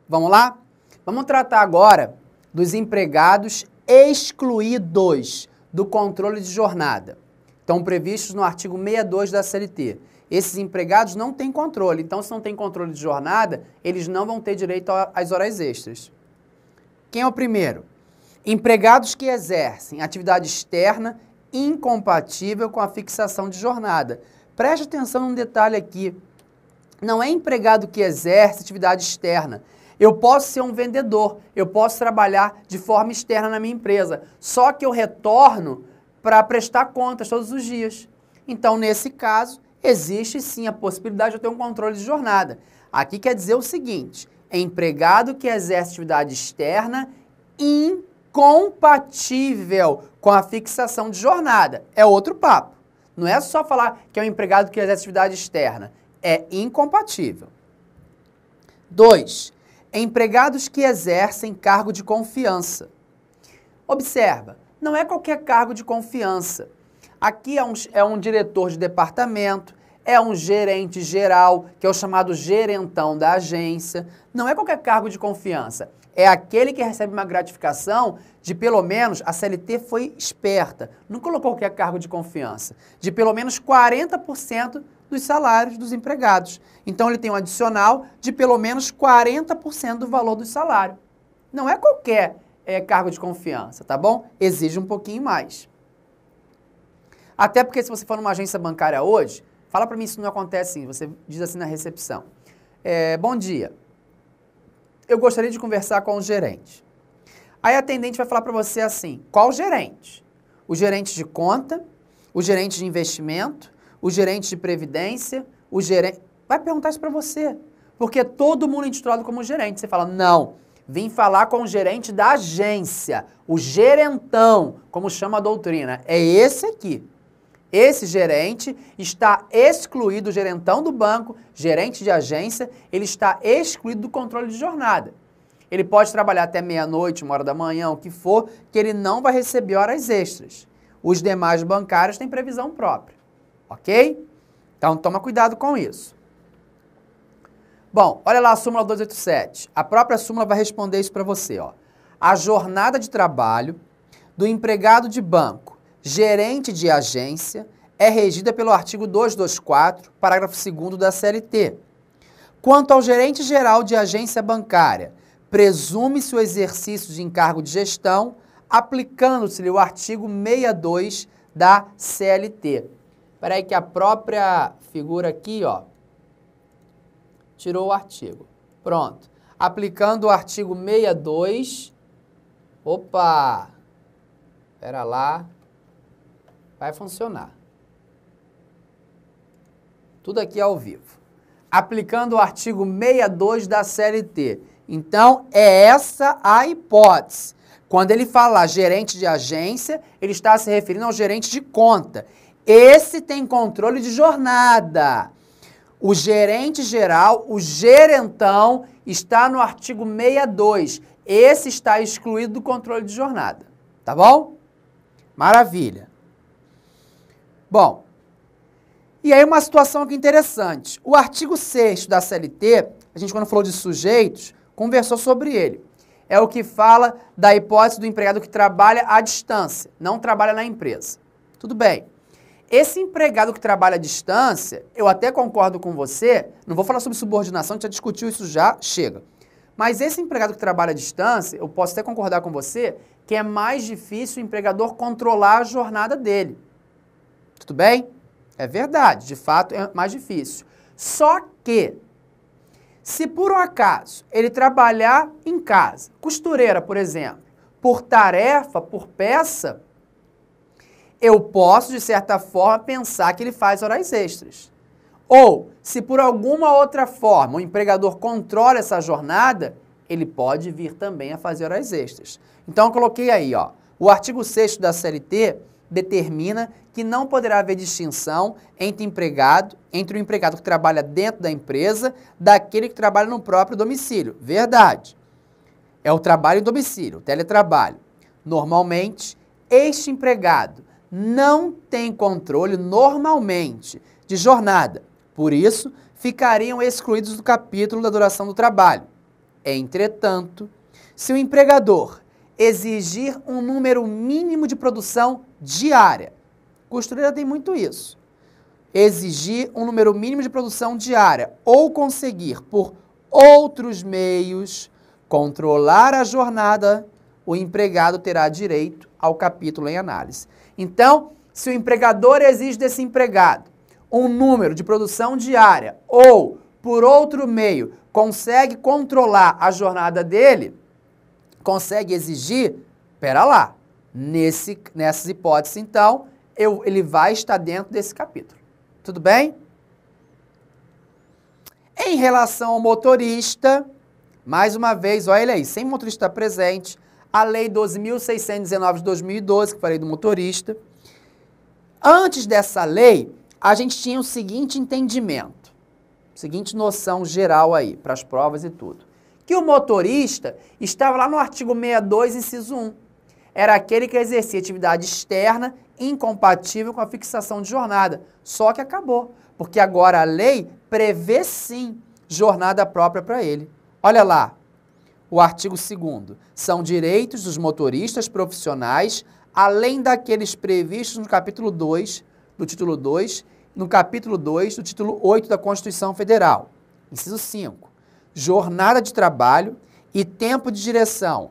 Vamos lá? Vamos tratar agora dos empregados excluídos do controle de jornada. Estão previstos no artigo 62 da CLT. Esses empregados não têm controle, então se não tem controle de jornada, eles não vão ter direito às horas extras. Quem é o primeiro? Empregados que exercem atividade externa incompatível com a fixação de jornada. Preste atenção num detalhe aqui. Não é empregado que exerce atividade externa. Eu posso ser um vendedor, eu posso trabalhar de forma externa na minha empresa, só que eu retorno para prestar contas todos os dias. Então, nesse caso, existe sim a possibilidade de eu ter um controle de jornada. Aqui quer dizer o seguinte, é empregado que exerce atividade externa incompatível com a fixação de jornada. É outro papo. Não é só falar que é um empregado que exerce atividade externa. É incompatível. 2. Empregados que exercem cargo de confiança. Observa, não é qualquer cargo de confiança. Aqui é um diretor de departamento, é um gerente geral, que é o chamado gerentão da agência. Não é qualquer cargo de confiança. É aquele que recebe uma gratificação de pelo menos, a CLT foi esperta, não colocou qualquer cargo de confiança, de pelo menos 40% dos salários dos empregados. Então, ele tem um adicional de pelo menos 40% do valor do salário. Não é qualquer cargo de confiança, tá bom? Exige um pouquinho mais. Até porque se você for numa agência bancária hoje, fala para mim se não acontece assim, você diz assim na recepção. Bom dia, eu gostaria de conversar com o gerente. Aí a atendente vai falar para você assim, qual gerente? O gerente de conta, o gerente de investimento, o gerente de previdência, o gerente... Vai perguntar isso para você, porque todo mundo é intitulado como gerente. Você fala, não, vim falar com o gerente da agência, o gerentão, como chama a doutrina. É esse aqui. Esse gerente está excluído, o gerentão do banco, gerente de agência, ele está excluído do controle de jornada. Ele pode trabalhar até meia-noite, 1h da manhã, o que for, que ele não vai receber horas extras. Os demais bancários têm previsão própria. Ok? Então, toma cuidado com isso. Bom, olha lá a súmula 287. A própria súmula vai responder isso para você, ó. A jornada de trabalho do empregado de banco, gerente de agência, é regida pelo artigo 224, parágrafo 2º da CLT. Quanto ao gerente geral de agência bancária, presume-se o exercício de encargo de gestão, aplicando-se-lhe o artigo 62 da CLT. Espera aí que a própria figura aqui, ó, tirou o artigo. Pronto. Aplicando o artigo 62, opa, espera lá, vai funcionar. Tudo aqui ao vivo. Aplicando o artigo 62 da CLT. Então, é essa a hipótese. Quando ele falar gerente de agência, ele está se referindo ao gerente de conta. Esse tem controle de jornada. O gerente geral, o gerentão, está no artigo 62. Esse está excluído do controle de jornada. Tá bom? Maravilha. Bom, e aí uma situação aqui interessante. O artigo 6º da CLT, a gente quando falou de sujeitos, conversou sobre ele. É o que fala da hipótese do empregado que trabalha à distância, não trabalha na empresa. Tudo bem. Esse empregado que trabalha à distância, eu até concordo com você, não vou falar sobre subordinação, a gente já discutiu isso já, chega. Mas esse empregado que trabalha à distância, eu posso até concordar com você, que é mais difícil o empregador controlar a jornada dele. Tudo bem? É verdade, de fato é mais difícil. Só que, se por um acaso ele trabalhar em casa, costureira, por exemplo, por tarefa, por peça, eu posso, de certa forma, pensar que ele faz horas extras. Ou, se por alguma outra forma o empregador controla essa jornada, ele pode vir também a fazer horas extras. Então, eu coloquei aí, ó, o artigo 6º da CLT determina que não poderá haver distinção entre o empregado que trabalha dentro da empresa, daquele que trabalha no próprio domicílio. Verdade. É o trabalho em domicílio, o teletrabalho. Normalmente, este empregado não tem controle, normalmente, de jornada. Por isso, ficariam excluídos do capítulo da duração do trabalho. Entretanto, se o empregador exigir um número mínimo de produção diária, costureira tem muito isso, exigir um número mínimo de produção diária ou conseguir por outros meios controlar a jornada, o empregado terá direito ao capítulo em análise. Então, se o empregador exige desse empregado um número de produção diária ou, por outro meio, consegue controlar a jornada dele, consegue exigir, pera lá, nessas hipóteses, então, ele vai estar dentro desse capítulo. Tudo bem? Em relação ao motorista, mais uma vez, olha ele aí, sem motorista presente, a Lei 12.619 de 2012, que falei do motorista. Antes dessa lei, a gente tinha o seguinte entendimento, seguinte noção geral aí, para as provas e tudo, que o motorista estava lá no artigo 62, inciso 1. Era aquele que exercia atividade externa incompatível com a fixação de jornada. Só que acabou, porque agora a lei prevê sim jornada própria para ele. Olha lá, o artigo 2º. São direitos dos motoristas profissionais, além daqueles previstos no capítulo 2, do título 2, no capítulo 2 do título 8 da Constituição Federal. Inciso 5. Jornada de trabalho e tempo de direção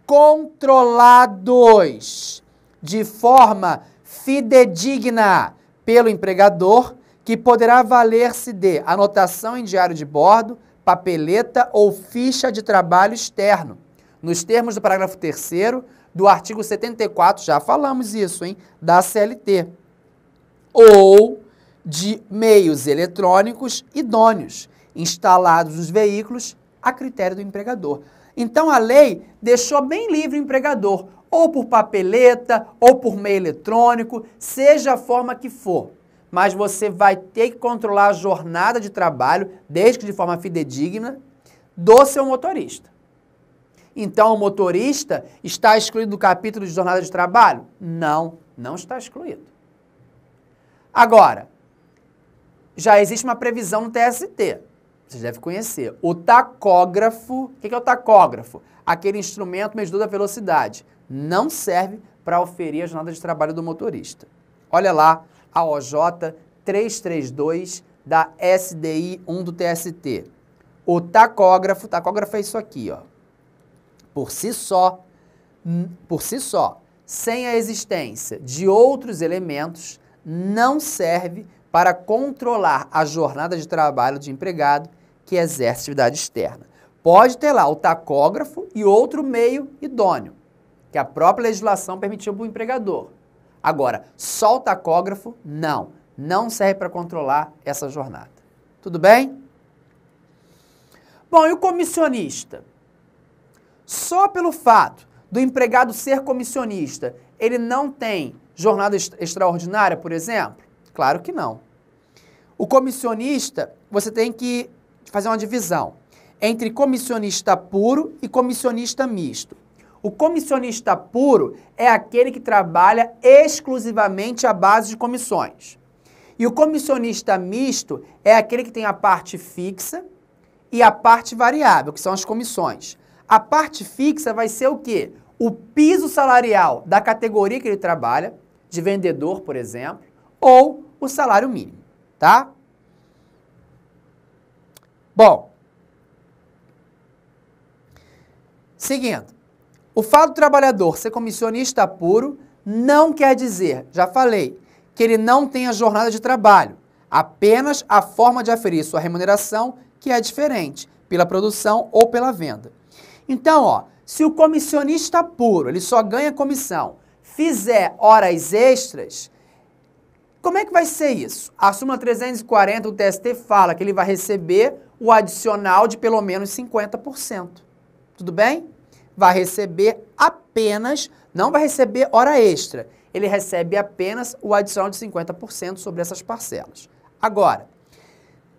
controlados de forma fidedigna pelo empregador, que poderá valer-se de anotação em diário de bordo, papeleta ou ficha de trabalho externo, nos termos do parágrafo 3º do artigo 74, já falamos isso, hein, da CLT, ou de meios eletrônicos idôneos, instalados nos veículos a critério do empregador. Então, a lei deixou bem livre o empregador, ou por papeleta, ou por meio eletrônico, seja a forma que for. Mas você vai ter que controlar a jornada de trabalho, desde que de forma fidedigna, do seu motorista. Então, o motorista está excluído do capítulo de jornada de trabalho? Não, não está excluído. Agora, já existe uma previsão no TST. Vocês devem conhecer. O tacógrafo, o que é o tacógrafo? Aquele instrumento medidor da velocidade. Não serve para oferir a jornada de trabalho do motorista. Olha lá a OJ 332 da SDI 1 do TST. O tacógrafo é isso aqui, ó. Por si só, sem a existência de outros elementos, não serve para controlar a jornada de trabalho de empregado que exerce atividade externa. Pode ter lá o tacógrafo e outro meio idôneo, que a própria legislação permitiu para o empregador. Agora, só o tacógrafo, não serve para controlar essa jornada. Tudo bem? Bom, e o comissionista? Só pelo fato do empregado ser comissionista, ele não tem jornada extraordinária, por exemplo? Claro que não. O comissionista, você tem que fazer uma divisão entre comissionista puro e comissionista misto. O comissionista puro é aquele que trabalha exclusivamente à base de comissões. E o comissionista misto é aquele que tem a parte fixa e a parte variável, que são as comissões. A parte fixa vai ser o quê? O piso salarial da categoria que ele trabalha, de vendedor, por exemplo, ou o salário mínimo, tá? Bom, seguindo, o fato do trabalhador ser comissionista puro não quer dizer, já falei, que ele não tenha jornada de trabalho, apenas a forma de aferir sua remuneração que é diferente, pela produção ou pela venda. Então, ó, se o comissionista puro, ele só ganha comissão, fizer horas extras, como é que vai ser isso? A súmula 340 do TST fala que ele vai receber o adicional de pelo menos 50%. Tudo bem? Vai receber apenas, não vai receber hora extra, ele recebe apenas o adicional de 50% sobre essas parcelas. Agora,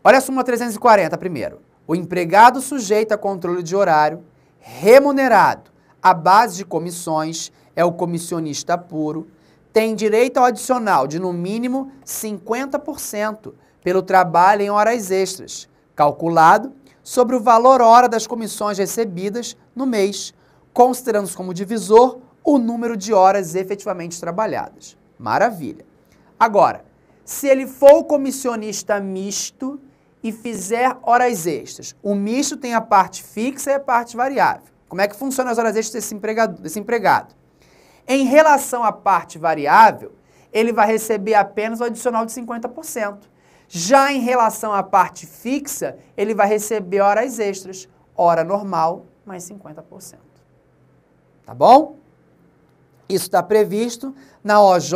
olha a súmula 340 primeiro. O empregado sujeito a controle de horário, remunerado à base de comissões, é o comissionista puro, tem direito ao adicional de no mínimo 50% pelo trabalho em horas extras, calculado sobre o valor hora das comissões recebidas no mês, considerando como divisor o número de horas efetivamente trabalhadas. Maravilha. Agora, se ele for comissionista misto e fizer horas extras, o misto tem a parte fixa e a parte variável. Como é que funciona as horas extras desse empregado? Em relação à parte variável, ele vai receber apenas o adicional de 50%. Já em relação à parte fixa, ele vai receber horas extras, hora normal mais 50%. Tá bom? Isso está previsto na OJ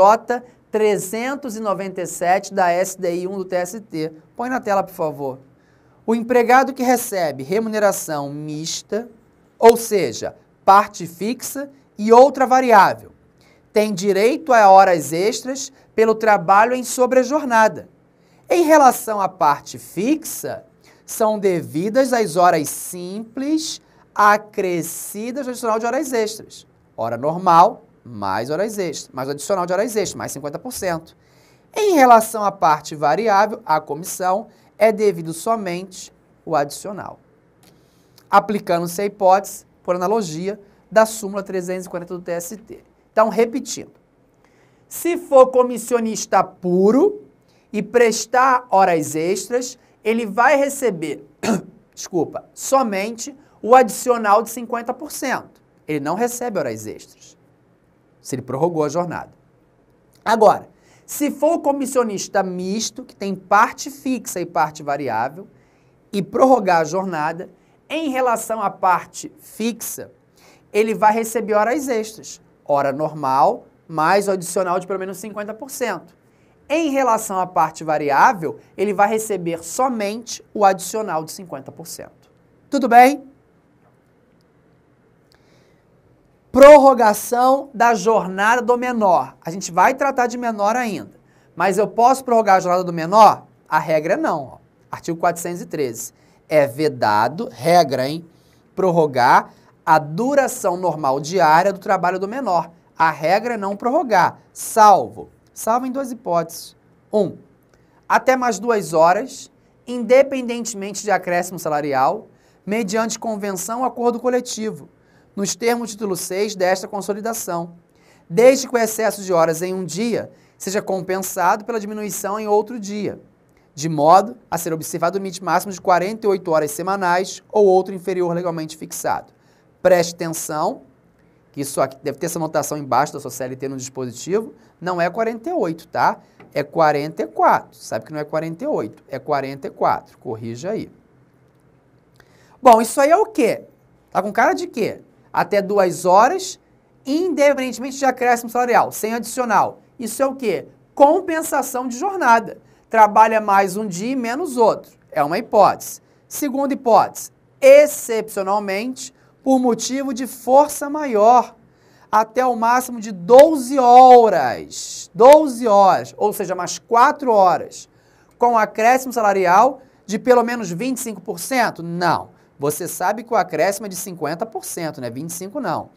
397 da SDI 1 do TST. Põe na tela, por favor. O empregado que recebe remuneração mista, ou seja, parte fixa e outra variável, tem direito a horas extras pelo trabalho em sobrejornada. Em relação à parte fixa, são devidas as horas simples acrescidas no adicional de horas extras. Hora normal, mais horas extras, mais adicional de horas extras, mais 50%. Em relação à parte variável, a comissão, é devido somente o adicional. Aplicando-se a hipótese, por analogia, da súmula 340 do TST. Então, repetindo. Se for comissionista puro e prestar horas extras, ele vai receber, somente o adicional de 50%. Ele não recebe horas extras, se ele prorrogou a jornada. Agora, se for comissionista misto, que tem parte fixa e parte variável, e prorrogar a jornada, em relação à parte fixa, ele vai receber horas extras, hora normal, mais o adicional de pelo menos 50%. Em relação à parte variável, ele vai receber somente o adicional de 50%. Tudo bem? Prorrogação da jornada do menor. A gente vai tratar de menor ainda. Mas eu posso prorrogar a jornada do menor? A regra é não. Ó. Artigo 413. É vedado, regra, hein? Prorrogar a duração normal diária do trabalho do menor. A regra é não prorrogar, salvo em duas hipóteses. 1. Até mais 2 horas, independentemente de acréscimo salarial, mediante convenção ou acordo coletivo, nos termos do título 6 desta consolidação, desde que o excesso de horas em um dia seja compensado pela diminuição em outro dia, de modo a ser observado o limite máximo de 48 horas semanais ou outro inferior legalmente fixado. Preste atenção, que isso aqui deve ter essa anotação embaixo da sua CLT no dispositivo, não é 48, tá? É 44. Sabe que não é 48, é 44. Corrija aí. Bom, isso aí é o quê? Tá com cara de quê? Até 2 horas, independentemente de acréscimo salarial, sem adicional. Isso é o quê? Compensação de jornada. Trabalha mais um dia e menos outro. É uma hipótese. Segunda hipótese, excepcionalmente, por motivo de força maior, até o máximo de 12 horas. 12 horas, ou seja, mais 4 horas. Com acréscimo salarial de pelo menos 25%? Não. Você sabe que o acréscimo é de 50%, não é 25% não.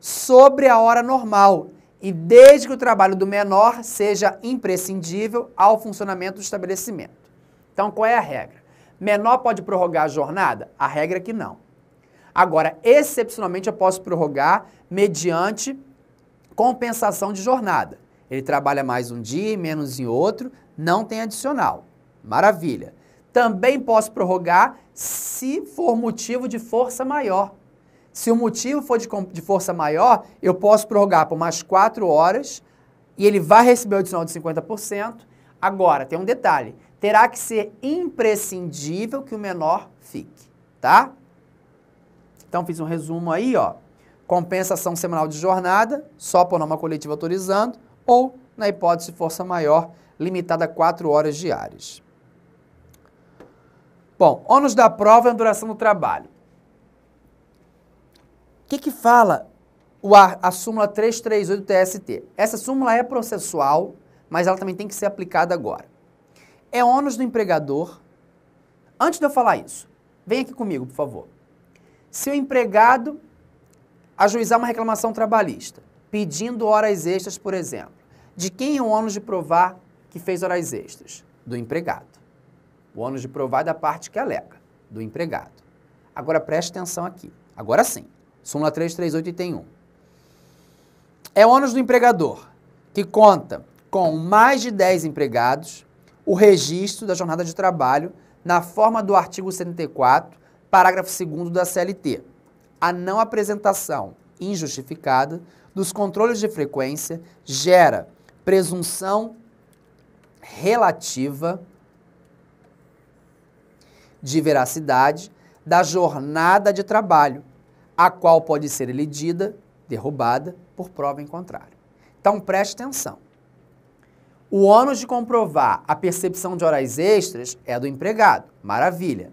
Sobre a hora normal e desde que o trabalho do menor seja imprescindível ao funcionamento do estabelecimento. Então, qual é a regra? Menor pode prorrogar a jornada? A regra é que não. Agora, excepcionalmente, eu posso prorrogar mediante compensação de jornada. Ele trabalha mais um dia e menos em outro, não tem adicional. Maravilha. Também posso prorrogar se for motivo de força maior. Se o motivo for de força maior, eu posso prorrogar por mais 4 horas e ele vai receber o adicional de 50%. Agora, tem um detalhe. Terá que ser imprescindível que o menor fique, tá? Então, fiz um resumo aí, ó. Compensação semanal de jornada, só por norma coletiva autorizando, ou, na hipótese de força maior, limitada a 4 horas diárias. Bom, ônus da prova e a duração do trabalho. O que fala a súmula 338 do TST? Essa súmula é processual, mas ela também tem que ser aplicada agora. É ônus do empregador. Antes de eu falar isso, vem aqui comigo, por favor. Se o empregado ajuizar uma reclamação trabalhista, pedindo horas extras, por exemplo, de quem é o ônus de provar que fez horas extras? Do empregado. O ônus de provar é da parte que alega. do empregado. Agora preste atenção aqui. Agora sim. Súmula 338, item 1. É ônus do empregador que conta com mais de 10 empregados o registro da jornada de trabalho na forma do artigo 74, parágrafo 2º da CLT. A não apresentação injustificada dos controles de frequência gera presunção relativa de veracidade da jornada de trabalho, a qual pode ser elidida, derrubada, por prova em contrário. Então, preste atenção. O ônus de comprovar a percepção de horas extras é do empregado. Maravilha.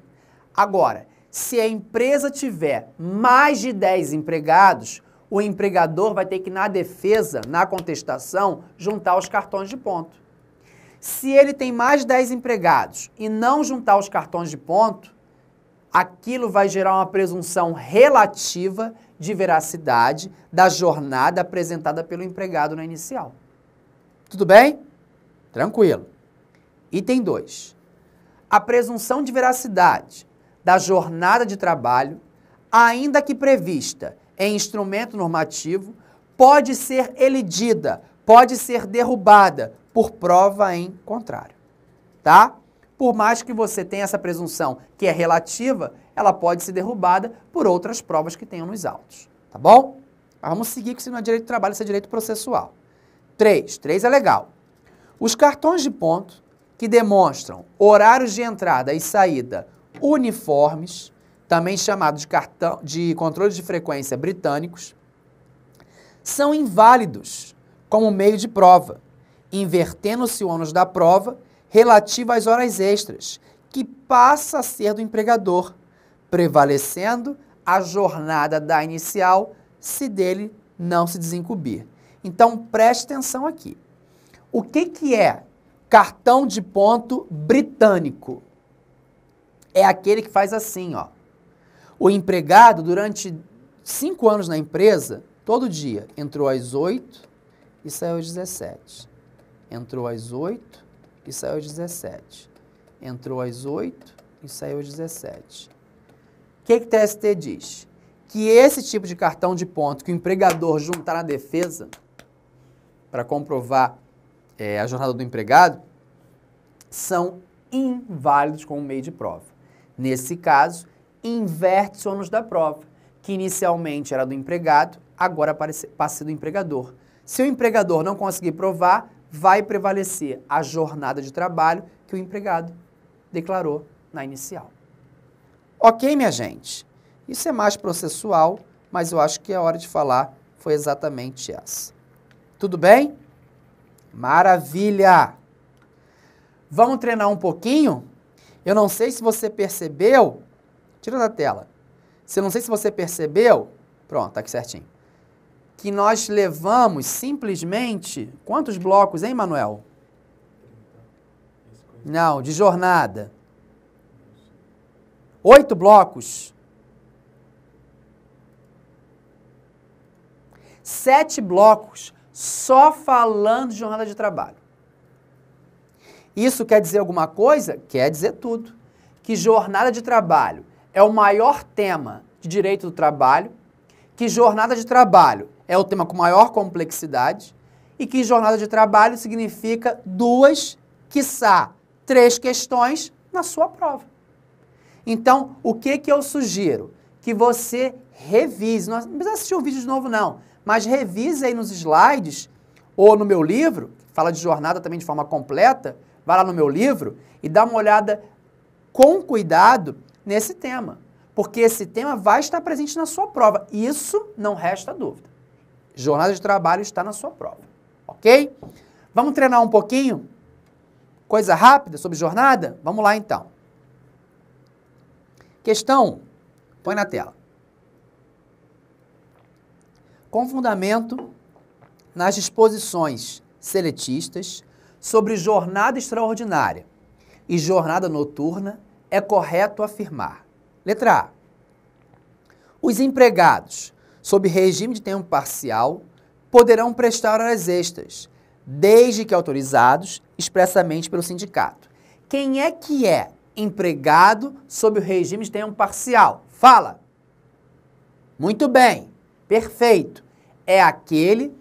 Agora, se a empresa tiver mais de 10 empregados, o empregador vai ter que, na defesa, na contestação, juntar os cartões de ponto. Se ele tem mais de 10 empregados e não juntar os cartões de ponto, aquilo vai gerar uma presunção relativa de veracidade da jornada apresentada pelo empregado na inicial. Tudo bem? Tranquilo. Item 2. A presunção de veracidade da jornada de trabalho, ainda que prevista em instrumento normativo, pode ser elidida, pode ser derrubada por prova em contrário, tá? Por mais que você tenha essa presunção que é relativa, ela pode ser derrubada por outras provas que tenham nos autos, tá bom? Mas vamos seguir, que se não é direito de trabalho, isso é direito processual. 3 é legal. Os cartões de ponto que demonstram horários de entrada e saída uniformes, também chamados de controles de frequência britânicos, são inválidos como meio de prova, invertendo-se o ônus da prova relativo às horas extras, que passa a ser do empregador, prevalecendo a jornada da inicial se dele não se desincumbir. Então, preste atenção aqui. O que é cartão de ponto britânico? É aquele que faz assim, ó. O empregado, durante 5 anos na empresa, todo dia, entrou às 8 e saiu às 17. Entrou às 8 e saiu às 17. Entrou às 8 e saiu às 17. O que o TST diz? Que esse tipo de cartão de ponto que o empregador juntar na defesa para comprovar a jornada do empregado são inválidos como meio de prova. Nesse caso, inverte-se o ônus da prova, que inicialmente era do empregado, agora passa a ser do empregador. Se o empregador não conseguir provar, vai prevalecer a jornada de trabalho que o empregado declarou na inicial. Ok, minha gente? Isso é mais processual, mas eu acho que a hora de falar foi exatamente essa. Tudo bem? Maravilha! Vamos treinar um pouquinho? Eu não sei se você percebeu, tira da tela, eu não sei se você percebeu, pronto, tá aqui certinho, que nós levamos simplesmente, quantos blocos, hein, Manuel? Não, de jornada. 8 blocos. 7 blocos só falando de jornada de trabalho. Isso quer dizer alguma coisa? Quer dizer tudo. Que jornada de trabalho é o maior tema de direito do trabalho, que jornada de trabalho é o tema com maior complexidade e que jornada de trabalho significa 2, quiçá 3 questões na sua prova. Então, o que eu sugiro? Que você revise, não precisa assistir o vídeo de novo não, mas revise aí nos slides ou no meu livro, que fala de jornada também de forma completa, vai lá no meu livro e dá uma olhada com cuidado nesse tema, porque esse tema vai estar presente na sua prova. Isso não resta dúvida. Jornada de trabalho está na sua prova, ok? Vamos treinar um pouquinho? Coisa rápida sobre jornada? Vamos lá então. Questão 1. Põe na tela. Com fundamento nas disposições seletistas sobre jornada extraordinária e jornada noturna, é correto afirmar. Letra A. Os empregados, sob regime de tempo parcial, poderão prestar horas extras, desde que autorizados expressamente pelo sindicato. Quem é que é empregado sob o regime de tempo parcial? Fala. Muito bem. Perfeito. É aquele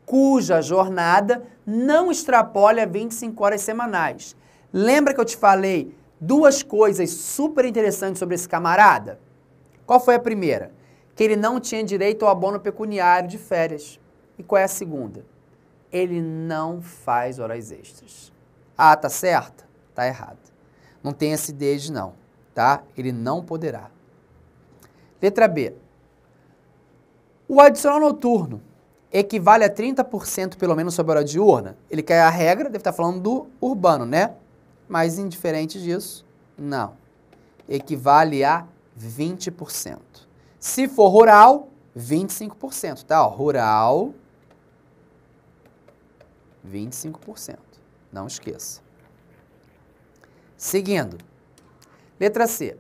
cuja jornada não extrapole a 25 horas semanais. Lembra que eu te falei duas coisas super interessantes sobre esse camarada? Qual foi a primeira? Que ele não tinha direito ao abono pecuniário de férias. E qual é a segunda? Ele não faz horas extras. Ah, tá certa? Tá errado. Não tem esse desde não, tá? Ele não poderá. Letra B. O adicional noturno equivale a 30% pelo menos sobre a hora diurna? Ele quer a regra, deve estar falando do urbano, né? Mas indiferente disso, não. Equivale a 20%. Se for rural, 25%, tá? Ó, rural, 25%. Não esqueça. Seguindo. Letra C.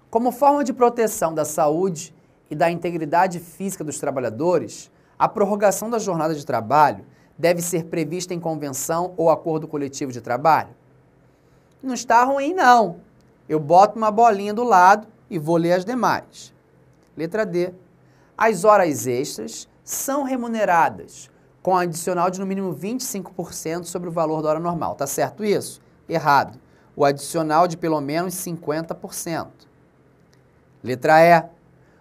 Como forma de proteção da saúde e da integridade física dos trabalhadores, a prorrogação da jornada de trabalho deve ser prevista em convenção ou acordo coletivo de trabalho? Não está ruim, não. Eu boto uma bolinha do lado e vou ler as demais. Letra D. As horas extras são remuneradas com adicional de no mínimo 25% sobre o valor da hora normal. Tá certo isso? Errado. O adicional de pelo menos 50%. Letra E.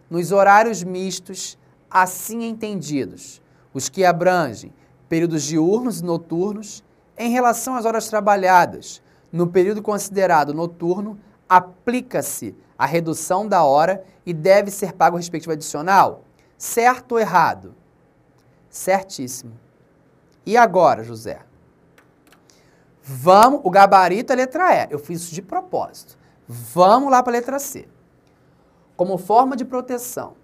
Nos horários mistos, assim entendidos, os que abrangem períodos diurnos e noturnos, em relação às horas trabalhadas, no período considerado noturno, aplica-se a redução da hora e deve ser pago o respectivo adicional. Certo ou errado? Certíssimo. E agora, José? Vamos, o gabarito é a letra E. Eu fiz isso de propósito. Vamos lá para a letra C. Como forma de proteção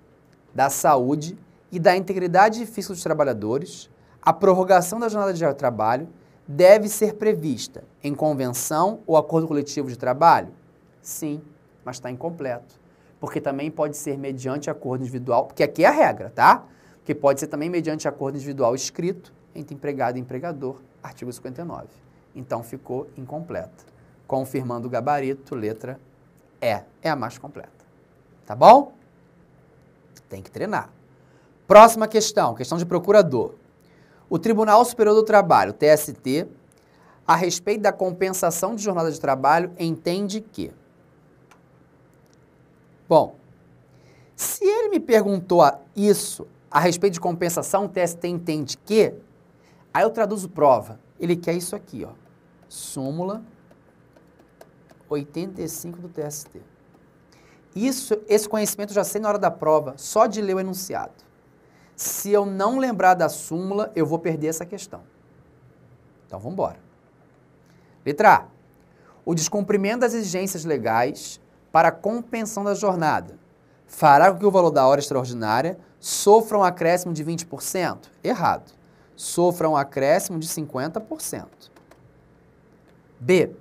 da saúde e da integridade física dos trabalhadores, a prorrogação da jornada de trabalho deve ser prevista em convenção ou acordo coletivo de trabalho? Sim, mas está incompleto. Porque também pode ser mediante acordo individual, porque aqui é a regra, tá? Que pode ser também mediante acordo individual escrito entre empregado e empregador, artigo 59. Então ficou incompleta. Confirmando o gabarito, letra E. É a mais completa. Tá bom? Tem que treinar. Próxima questão, questão de procurador. O Tribunal Superior do Trabalho, TST, a respeito da compensação de jornada de trabalho, entende que... Bom, se ele me perguntou isso a respeito de compensação, o TST entende que... Aí eu traduzo prova. Ele quer isso aqui, ó. Súmula 85 do TST. Esse conhecimento eu já sei na hora da prova, só de ler o enunciado. Se eu não lembrar da súmula, eu vou perder essa questão. Então, vamos embora. Letra A. O descumprimento das exigências legais para a compensação da jornada fará com que o valor da hora extraordinária sofra um acréscimo de 20%? Errado. Sofra um acréscimo de 50%. B.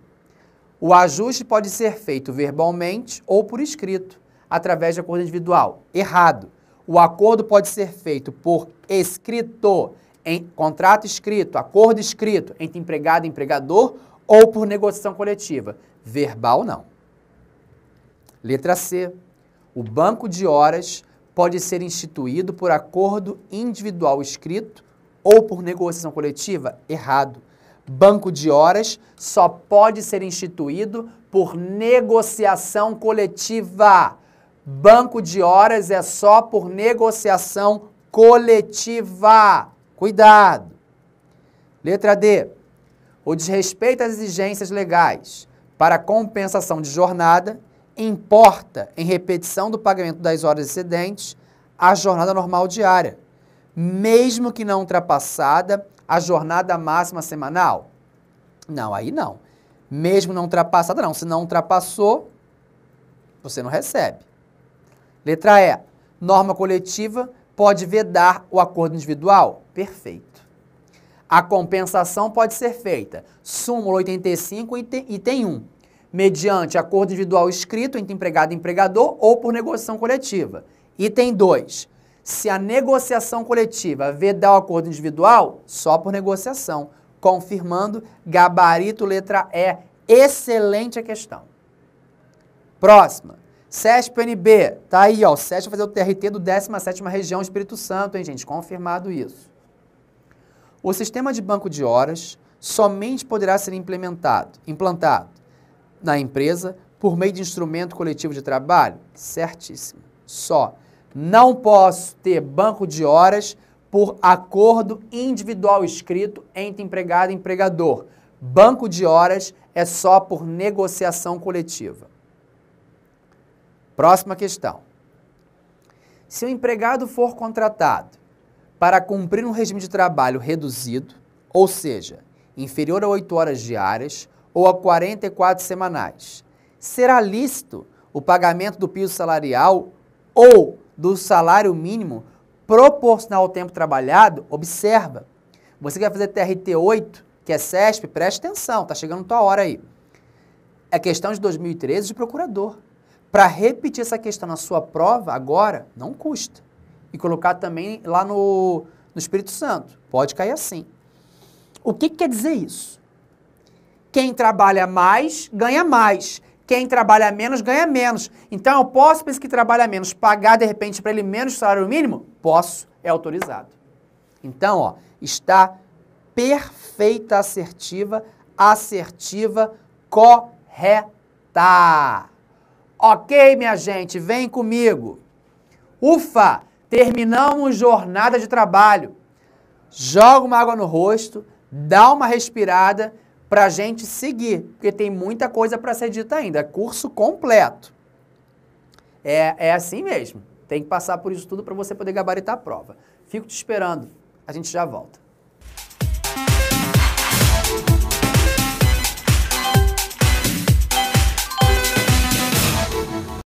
O ajuste pode ser feito verbalmente ou por escrito, através de acordo individual. Errado. O acordo pode ser feito por escrito, em contrato escrito, acordo escrito entre empregado e empregador ou por negociação coletiva. Verbal, não. Letra C. O banco de horas pode ser instituído por acordo individual escrito ou por negociação coletiva. Errado. Banco de horas só pode ser instituído por negociação coletiva. Banco de horas é só por negociação coletiva. Cuidado. Letra D. O desrespeito às exigências legais para compensação de jornada importa em repetição do pagamento das horas excedentes à jornada normal diária, mesmo que não ultrapassada a jornada máxima semanal? Não, aí não. Mesmo não ultrapassada, não. Se não ultrapassou, você não recebe. Letra E. Norma coletiva pode vedar o acordo individual? Perfeito. A compensação pode ser feita, súmula 85, item 1, mediante acordo individual escrito entre empregado e empregador ou por negociação coletiva. Item 2. Se a negociação coletiva vedar o acordo individual, só por negociação. Confirmando, gabarito letra E. Excelente a questão. Próxima. SESP-NB. Tá aí, ó. O SESP vai fazer o TRT do 17ª Região Espírito Santo, hein, gente? Confirmado isso. O sistema de banco de horas somente poderá ser implantado na empresa por meio de instrumento coletivo de trabalho? Certíssimo. Só. Não posso ter banco de horas por acordo individual escrito entre empregado e empregador. Banco de horas é só por negociação coletiva. Próxima questão. Se o empregado for contratado para cumprir um regime de trabalho reduzido, ou seja, inferior a 8 horas diárias ou a 44 semanais, será lícito o pagamento do piso salarial ou do salário mínimo proporcional ao tempo trabalhado? Observa, você que vai fazer TRT 8, que é SESP, preste atenção, tá chegando tua hora aí. É questão de 2013 de procurador. Para repetir essa questão na sua prova agora, não custa. E colocar também lá no Espírito Santo. Pode cair assim. O que quer dizer isso? Quem trabalha mais, ganha mais. Quem trabalha menos, ganha menos. Então, eu posso, para esse que trabalha menos, pagar, de repente, para ele menos salário mínimo? Posso, é autorizado. Então, ó, está perfeita, assertiva, correta. Ok, minha gente, vem comigo. Ufa, terminamos jornada de trabalho. Joga uma água no rosto, dá uma respirada para a gente seguir, porque tem muita coisa para ser dita ainda. É curso completo. É assim mesmo. Tem que passar por isso tudo para você poder gabaritar a prova. Fico te esperando. A gente já volta.